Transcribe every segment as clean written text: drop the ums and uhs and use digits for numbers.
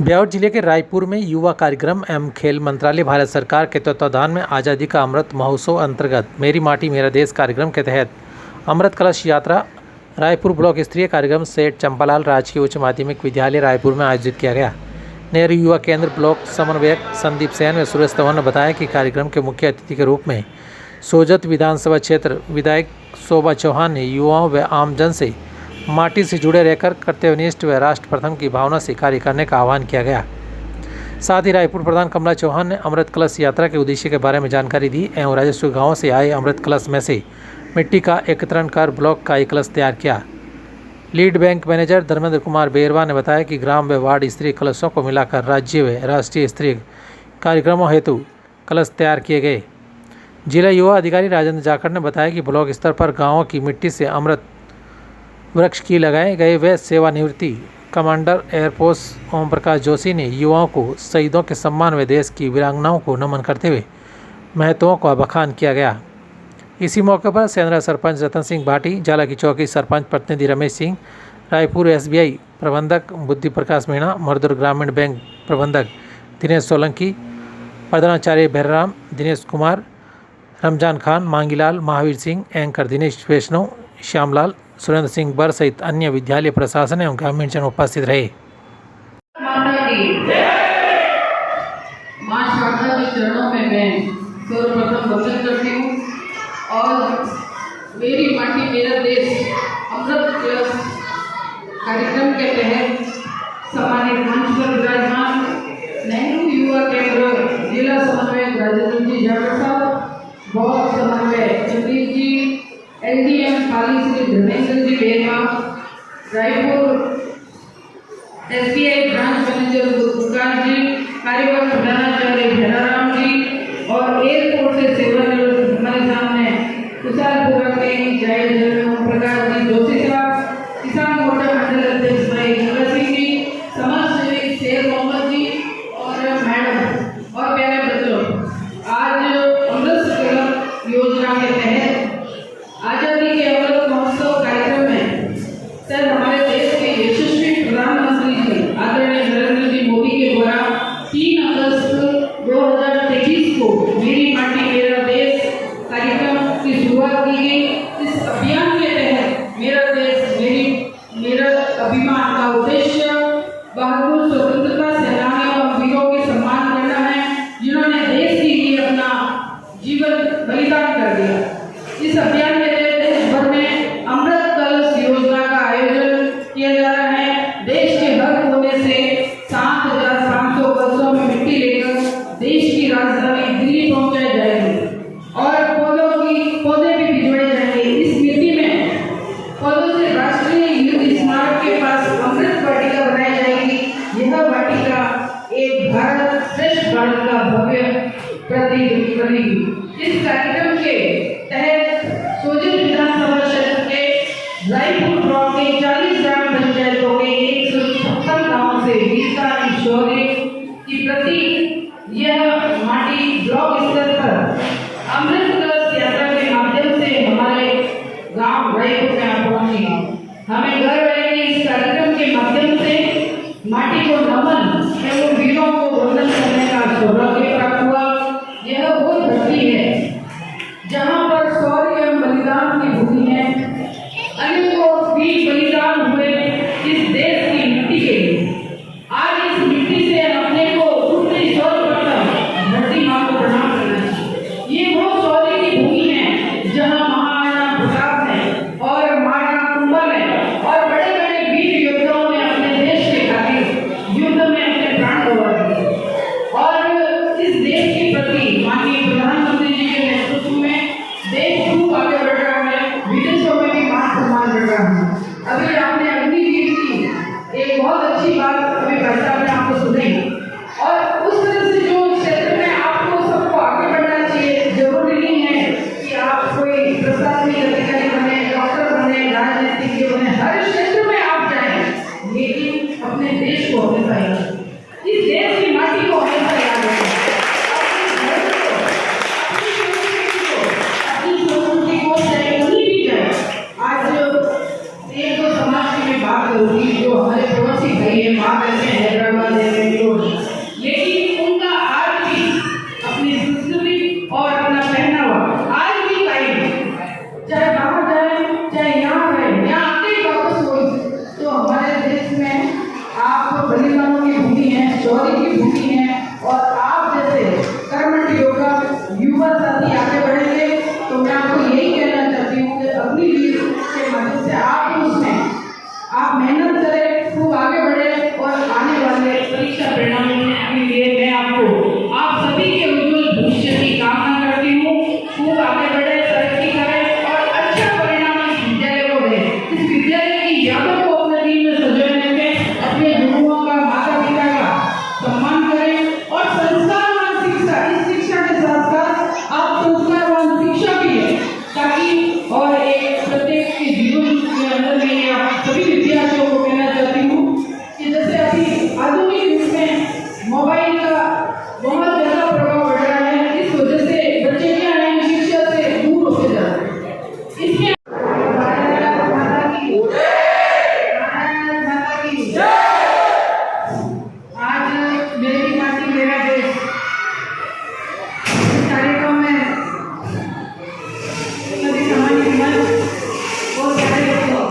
ब्यावर जिले के रायपुर में युवा कार्यक्रम एवं खेल मंत्रालय भारत सरकार के तत्वावधान में आज़ादी का अमृत महोत्सव अंतर्गत मेरी माटी मेरा देश कार्यक्रम के तहत अमृत कलश यात्रा रायपुर ब्लॉक स्तरीय कार्यक्रम सेठ चंपालाल राजकीय उच्च माध्यमिक विद्यालय रायपुर में आयोजित किया गया। नेहरू युवा केंद्र ब्लॉक समन्वयक संदीप सेन व सुरेश तंवर ने बताया कि कार्यक्रम के मुख्य अतिथि के रूप में सोजत विधानसभा क्षेत्र विधायक शोभा चौहान ने युवाओं व आमजन से माटी से जुड़े रहकर कर्तव्यनिष्ठ व राष्ट्र प्रथम की भावना से कार्य करने का आह्वान किया गया। साथ ही रायपुर प्रधान कमला चौहान ने अमृत कलश यात्रा के उद्देश्य के बारे में जानकारी दी एवं राजस्व गांवों से आए अमृत कलश में से मिट्टी का एकत्रण कर ब्लॉक का एक कलश तैयार किया। Lead bank manager Dharmendra Kumar Berwa ने बताया कि ग्राम व वार्ड स्तरीय कलशों को मिलाकर राज्य व राष्ट्रीय स्तरीय कार्यक्रमों हेतु कलश तैयार किए गए। जिला युवा अधिकारी राजेंद्र जाखड़ ने बताया कि ब्लॉक स्तर पर गाँवों की मिट्टी से अमृत वृक्ष की लगाए गए वे सेवानिवृत्ति कमांडर एयरफोर्स ओम प्रकाश जोशी ने युवाओं को शहीदों के सम्मान व देश की वीरांगनाओं को नमन करते हुए महत्वों का बखान किया गया। इसी मौके पर सेंद्रा सरपंच रतन सिंह भाटी, जाला की चौकी सरपंच प्रतिनिधि रमेश सिंह, रायपुर SBI प्रबंधक बुद्धि प्रकाश मीणा, मर्दुर ग्रामीण बैंक प्रबंधक दिनेश सोलंकी, प्रधानाचार्य भैरराम, दिनेश कुमार, रमजान खान, मांगीलाल, महावीर सिंह, एंकर दिनेश वैष्णव, श्यामलाल, सुरेंद्र सिंह बर सहित अन्य विद्यालय प्रशासन एवं ग्रामीण जन उपस्थित रहे। मां शारदा के चरणों में मैं सर्वप्रथम वंदन करती हूँ और मेरी माटी मेरा देश अमृत कलश कार्यक्रम के तहत सम्मानित मंच पर विराजमान नेहरू युवा केंद्र जिला समन्वयक राजेंद्र जी जाखड़ साहब, ब्लॉक समन्वयक संदीप जी, LDM खाली श्री धर्मेंद्र जी बेरवा, Raipur SBI branch manager Prakash ji, कार्यवाहक प्रधानाचार्य भैरराम जी और एयरपोर्ट से सेवानिवृत्त हमारे सामने कुशालपुरा के जय ओम प्रकाश जी जोशी साहब, किसान मोर्चा मंडल अध्यक्ष भाई गंगा सिंह जी, समाज सेवी शेर मोहम्मद जी और मैडम और प्यारे बच्चों, आज अमृत कलश योजना के तहत आजादी के अमृत महोत्सव कार्यक्रम में सर हमारे देश के यशस्वी प्रधानमंत्री जी आदरणीय नरेंद्र जी मोदी के द्वारा 3 अगस्त 2023 को मेरी माटी मेरा देश कार्यक्रम की शुरुआत की गई। इस अभियान के तहत मेरा देश मेरा अभिमान का उद्देश्य बहादुर स्वतंत्रता सेनानियों और वीरों के सम्मान करना है जिन्होंने देश के लिए अपना जीवन बलिदान कर दिया। इस अभियान के तहत देश भर में अमृत कलश योजना का आयोजन किया जा रहा है। देश के हर कोने से 7,500 कलशों में मिट्टी लेकर देश की राजधानी दिल्ली पहुंचाई जाएगी और पौधे भी भिजवाए जाएंगे। इस मिट्टी में पौधों से राष्ट्रीय युद्ध स्मारक के पास अमृत वाटिका बनाई जाएगी। यह वाटिका एक भारत श्रेष्ठ भारत का भव्य प्रतीक बनेगी। इस कार्यक्रम के तहत सोजित विधानसभा क्षेत्र के रायपुर ब्लॉक के 40 ग्राम पंचायतों के 156 गांवों से वीरता की शौर्य की प्रतीक यह माटी ब्लॉक स्तर पर अमृत कलश यात्रा के माध्यम से हमारे गांव रायपुर में पहुंची। हमें गर्व है कि इस कार्यक्रम के माध्यम से माटी को नमन एवं वीरों को वंदन करने का सौभाग्य प्राप्त हुआ। यह वो धरती है जहाँ पर शौर्य एवं बलिदान की भूमि है। अनेकों वीर बलिदान हुए इस देश की मिट्टी के लिए। आज इस मिट्टी से अपने को उठती सर्वप्रथम धरती माँ को प्रणाम करना चाहिए। ये वो शौर्य की भूमि है जहाँ महाराणा प्रताप ने और महाराणा कुंभा ने और बड़े बड़े वीर योद्धाओं ने अपने देश के खातिर युद्ध में अपने प्राण गंवा दिए और इस देश के प्रति माननीय प्रधानमंत्री जी के नेतृत्व में देश खूब आगे बढ़ रहा है, विदेशों में भी मान सम्मान बढ़ रहा है। अभी आपने अग्निवीर की एक बहुत अच्छी बात अभी भाई साहब ने आपको सुनाई और उस तरह से जो क्षेत्र में आपको सबको आगे बढ़ना चाहिए। जरूरी नहीं है कि आप कोई प्रशासनिक अधिकारी बने, डॉक्टर बने, राजनीतिज्ञ बने, हर क्षेत्र में आप जाएं, लेकिन अपने देश को हमेशा याद रखें। इस देश की माटी को हमेशा याद रखें। आज एक दो समाज की मैं बात करूंगी जो हमारे पड़ोसी भाई है, माँ बहने हैदराबाद है, भूमि है और आप जैसे कर्मठ योगा युवा साथी आगे बढ़ेंगे तो मैं आपको यही कहना चाहती हूँ कि अग्निवीर के माध्यम से आप उसमें आप मेहनत करें, खूब आगे बढ़े और आने वाले परीक्षा परिणामों के लिए मैं आपको आप सभी के उज्जवल भविष्य की कामना करती हूँ। खूब आगे बढ़े, तरक्की करें और अच्छा परिणाम इस विद्यालय को दें। इस विद्यालय की यादों को अपने दिल में सजोए रखें, अपने गुरुओं का, माता पिता का सम्मान करें और संस्कारवान शिक्षा, इस शिक्षा के साथ साथ आप संस्कारवान शिक्षा भी है ताकि और एक प्रत्येक के जीवन के अंदर में सभी विद्यार्थियों को कहना चाहती हूँ कि जैसे अभी आधुनिक युग में मोबाइल का बहुत ज्यादा प्रभाव बढ़ रहा है, इस वजह से बच्चे क्या है शिक्षा से दूर होते जा रहे हैं। इसमें भारत माता की जय। आज मेरी माटी मेरा देश इस कार्यक्रम में सभी सामान्य मंच और सारे लोगों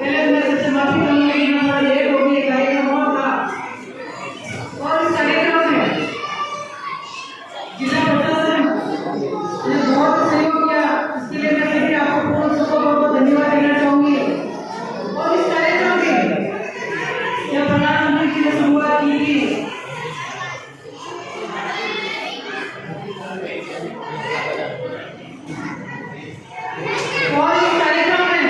पहले मैं सबसे माफी मांगूंगी कि हमारा लेट हो गया, कार्यक्रम और था और इस कार्यक्रम में जिला प्रशासन ने बहुत सहयोग किया, इसके लिए मैं सभी आपको बहुत बहुत धन्यवाद देना चाहूंगी। और इस कार्यक्रम में जब प्रधानमंत्री जी ने शुरुआत की थी और इस कार्यक्रम में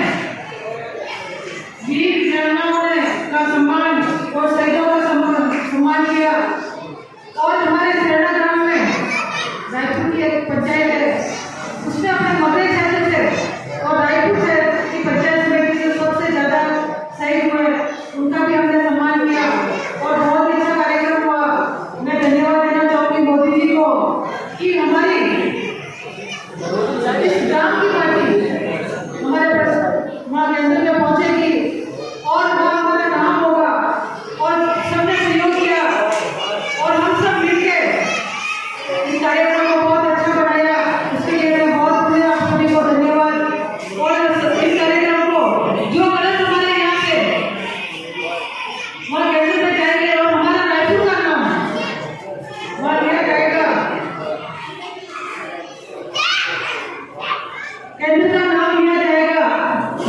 वीर वीरांगनाओं का सम्मान और शहीदों का सम्मान किया और हमारे प्रेरणा ग्राम में रायपुर की एक पंचायत है, उसने अपने मदे क्षेत्र से और रायपुर से की पंचायत समिति से सबसे ज्यादा शहीद हुए, उनका भी हमने सम्मान किया और बहुत ही अच्छा कार्यक्रम हुआ। मैं धन्यवाद देना चाहूंगी मोदी जी को कि हमारी इस ग्राम की पार्टी हमारे वहाँ केंद्र में पहुंचेगी और वहाँ हमारा नाम होगा और सबने सहयोग किया और हम सब मिलकर इस कार्यक्रम को बहुत अच्छा बनाया, इसके लिए मैं बहुत आप सभी को धन्यवाद। और इस कार्यक्रम को जो गलत हमारे यहाँ से वहाँ केंद्र में जाएंगे और हमारा रायपुर का नाम वहाँ लिया जाएगा, केंद्र का नाम लिया जाएगा,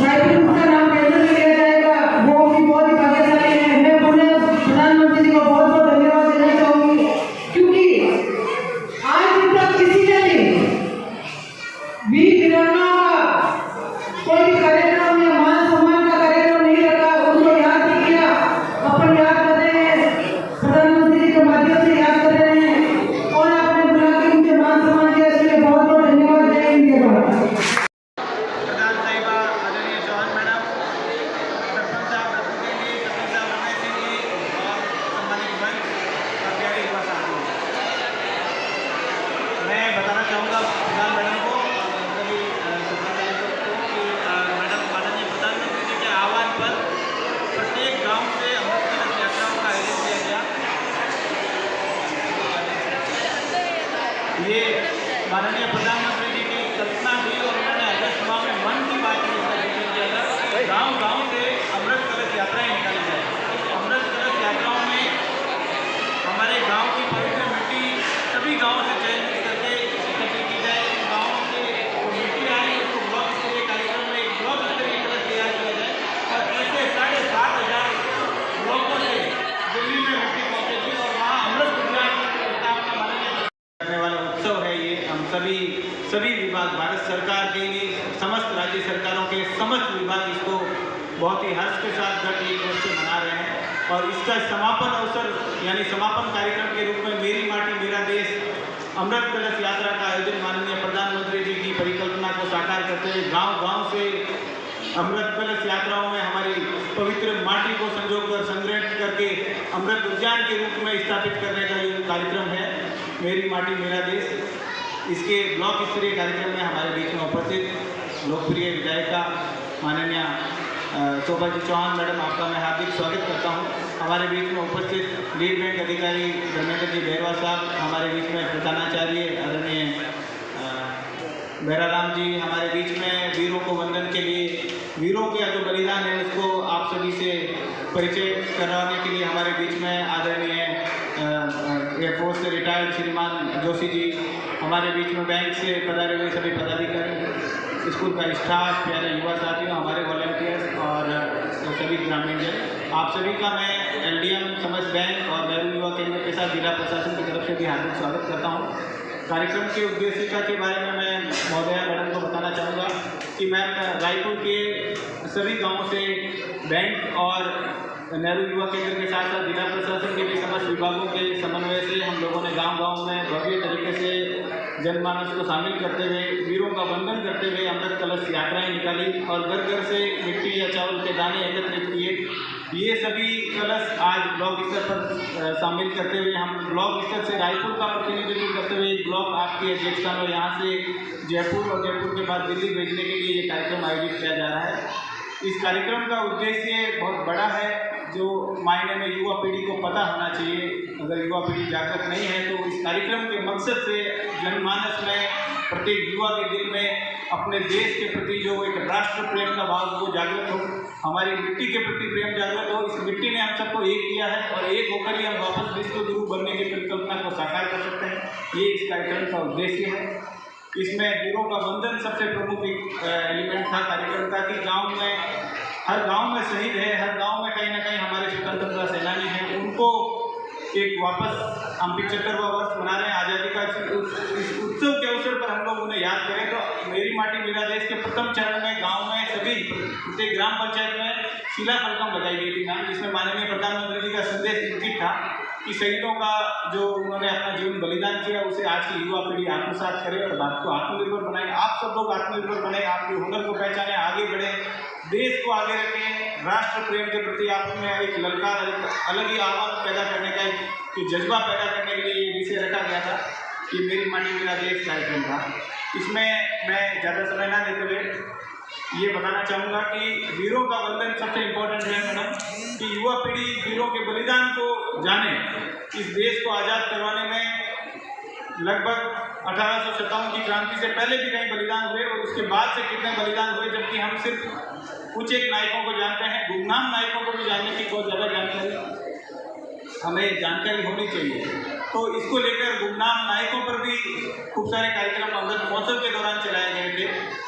रायपुर का नाम केंद्र में लिया जाएगा, वो भी बहुत ही भाग्यशाली है। मैं पुणे प्रधानमंत्री जी को बहुत बहुत धन्यवाद देना चाहूंगी क्योंकि आज तक किसी ने भी वीर वीरांगनाओं का कोई भी कार्यक्रम या मान सम्मान का कार्यक्रम नहीं रखा, उनको याद नहीं किया। अपन याद कर रहे हैं, प्रधानमंत्री जी के माध्यम से याद कर रहे हैं और आपने बुला के उनके मान सम्मान किया, इसके लिए बहुत बहुत धन्यवाद। जय हिंद, जय भारत। प्रधान साहिबा आदरणीय चौहान मैडम, सरपंच साहब रघुदेवी, सरपंच साहब रमेश सिंह जी और सम्मानित मंच और प्यारे युवा साथी, मैं बताना चाहूँगा प्रधान मैडम को और सभी सरपंच साहिब को कि मैडम माननीय प्रधानमंत्री जी के आह्वान पर प्रत्येक गांव से अमृत कलश यात्राओं का आयोजन किया गया। ये माननीय प्रधानमंत्री जी की कल्पना थी और उन्होंने अगस्त माह में मन की बात में इसका जिक्र किया था। गांव-गांव से अमृत कलश यात्राएं निकाली जाए। अमृत कलश यात्राओं में हमारे गांव की पवित्र मिट्टी सभी गांवों से चयनित करके इकट्ठी की जाए। गांवों से वो मिट्टी आए उसको ब्लॉक स्तरीय कार्यक्रम में एक ब्लॉक स्तरीय कलश तैयार किया जाए और ऐसे 7,500 ब्लॉकों से दिल्ली में मिट्टी पहुंचेगी और वहाँ अमृत उद्यान की स्थापना माननीय करने वाला उत्सव है। ये हम सभी विभाग, भारत सरकार के लिए समस्त राज्य सरकारों के समस्त विभाग इसको बहुत ही हर्ष के साथ गत एक वर्ष से मना रहे हैं और इसका समापन अवसर यानी समापन कार्यक्रम के रूप में मेरी माटी मेरा देश अमृत कलश यात्रा का आयोजन माननीय प्रधानमंत्री जी की परिकल्पना को साकार करते हुए गांव-गांव से अमृत कलश यात्राओं में हमारी पवित्र माटी को संजोकर संग्रहित करके अमृत उद्यान के रूप में स्थापित करने का ये कार्यक्रम है मेरी माटी मेरा देश। इसके ब्लॉक स्तरीय कार्यक्रम में हमारे बीच में उपस्थित लोकप्रिय विधायिका माननीय शोभा जी चौहान मैडम, आपका मैं हार्दिक स्वागत करता हूं। हमारे बीच में उपस्थित लीड बैंक अधिकारी धर्मेंद्र जी बेरवा साहब, हमारे बीच में प्रधानाचार्य आदरणीय बेराराम जी हमारे बीच में वीरों को वंदन के लिए, वीरों का जो बलिदान है उसको आप सभी से परिचय करवाने के लिए हमारे बीच में आदरणीय एयरफोर्स से रिटायर्ड श्रीमान जोशी जी, हमारे बीच में बैंक से पधारे हुए सभी पदाधिकारी, स्कूल का स्टाफ, प्यारे युवा साथियों, हमारे वॉलंटियर्स और सभी ग्रामीण जन, आप सभी का मैं LDM समस्त बैंक और नेहरू युवा केंद्र के साथ जिला प्रशासन की तरफ से भी हार्दिक स्वागत करता हूँ। कार्यक्रम के उद्देश्यता के बारे में मैं महोदया मैडम को बताना चाहूँगा कि मैम रायपुर के सभी गाँवों से बैंक और नेहरू युवा केंद्र के साथ साथ जिला प्रशासन के भी समस्त विभागों के समन्वय से हम लोगों ने गांव-गांव में भव्य तरीके से जनमानस को शामिल करते हुए, वीरों का वंदन करते हुए अमृत कलश यात्राएं निकाली और घर घर से मिट्टी या चावल के दाने एकत्रित किए। ये सभी कलश आज ब्लॉक स्तर पर शामिल करते हुए हम ब्लॉक स्तर से रायपुर का प्रतिनिधित्व करते हुए ब्लॉक आपकी अध्यक्षता में यहाँ से जयपुर और जयपुर के बाद दिल्ली भेजने के लिए ये कार्यक्रम आयोजित किया जा रहा है। इस कार्यक्रम का उद्देश्य बहुत बड़ा है, जो मायने में युवा पीढ़ी को पता होना चाहिए। अगर युवा पीढ़ी जागरूक नहीं है तो इस कार्यक्रम के मकसद से जनमानस में, प्रत्येक युवा के दिल में अपने देश के प्रति जो एक राष्ट्र प्रेम का भाव वो जागृत हो, हमारी मिट्टी के प्रति प्रेम जागृत हो। इस मिट्टी ने हम सबको एक किया है और एक होकर ही हम वापस विश्व गुरु बनने की परिकल्पना को साकार कर सकते हैं। ये इस कार्यक्रम का उद्देश्य है। इसमें वीरों का वंदन सबसे प्रमुख एलिमेंट था कार्यक्रम का, कि गाँव में हर गांव में शहीद है, हर गांव में कहीं ना कहीं हमारे स्वतंत्रता सेनानी हैं, उनको एक वापस हम 75वां वर्ष मना रहे हैं आज़ादी का, इस उत्सव के अवसर पर हम लोग उन्हें याद करें। तो मेरी माटी मेरा देश के प्रथम चरण में गांव में सभी प्रत्येक ग्राम पंचायत में शिला फलकम लगाई गई थी मैम, जिसमें माननीय प्रधानमंत्री जी का संदेश इंकित था कि शहीदों का जो उन्होंने अपना जीवन बलिदान किया उसे आज की युवा पीढ़ी आत्मसात करे और भारत को आत्मनिर्भर बनाए। आप सब लोग आत्मनिर्भर बने, आपके हुनर को पहचाने, आगे बढ़े, देश को आगे रखें, राष्ट्र प्रेम के प्रति आप में एक ललकार, अलग ही आह्वान पैदा करने का एक जज्बा पैदा करने के लिए ये विषय रखा गया था कि मेरी माटी मेरा देश कार्यक्रम था। इसमें मैं ज़्यादा समय ना देते हुए ये बताना चाहूँगा कि वीरों का वंदन सबसे इम्पोर्टेंट है मैडम, कि युवा पीढ़ी वीरों के बलिदान को जाने। इस देश को आज़ाद करवाने में लगभग 1857 की क्रांति से पहले भी कई बलिदान हुए और उसके बाद से कितने बलिदान हुए, जबकि हम सिर्फ कुछ एक नायकों को जानते हैं। गुमनाम नायकों को भी जानने की बहुत ज़्यादा हमें जानकारी होनी चाहिए। तो इसको लेकर गुमनाम नायकों पर भी खूब सारे कार्यक्रम अमृत महोत्सव के दौरान चलाए गए थे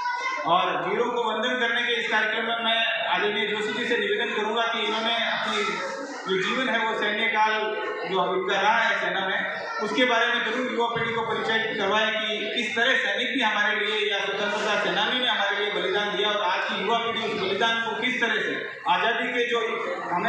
और वीरों को वंदन करने के इस कार्यक्रम में मैं आदरणीय जोशी जी से निवेदन करूंगा कि इन्होंने अपनी जो जीवन है वो सैन्य काल जो इनका रहा है सेना में, उसके बारे में जरूर युवा पीढ़ी को परिचय करवाएं कि किस तरह सैनिक भी हमारे लिए या स्वतंत्रता सेनानी ने हमारे लिए बलिदान दिया और आज की युवा पीढ़ी उस बलिदान को किस तरह से आज़ादी के जो हमें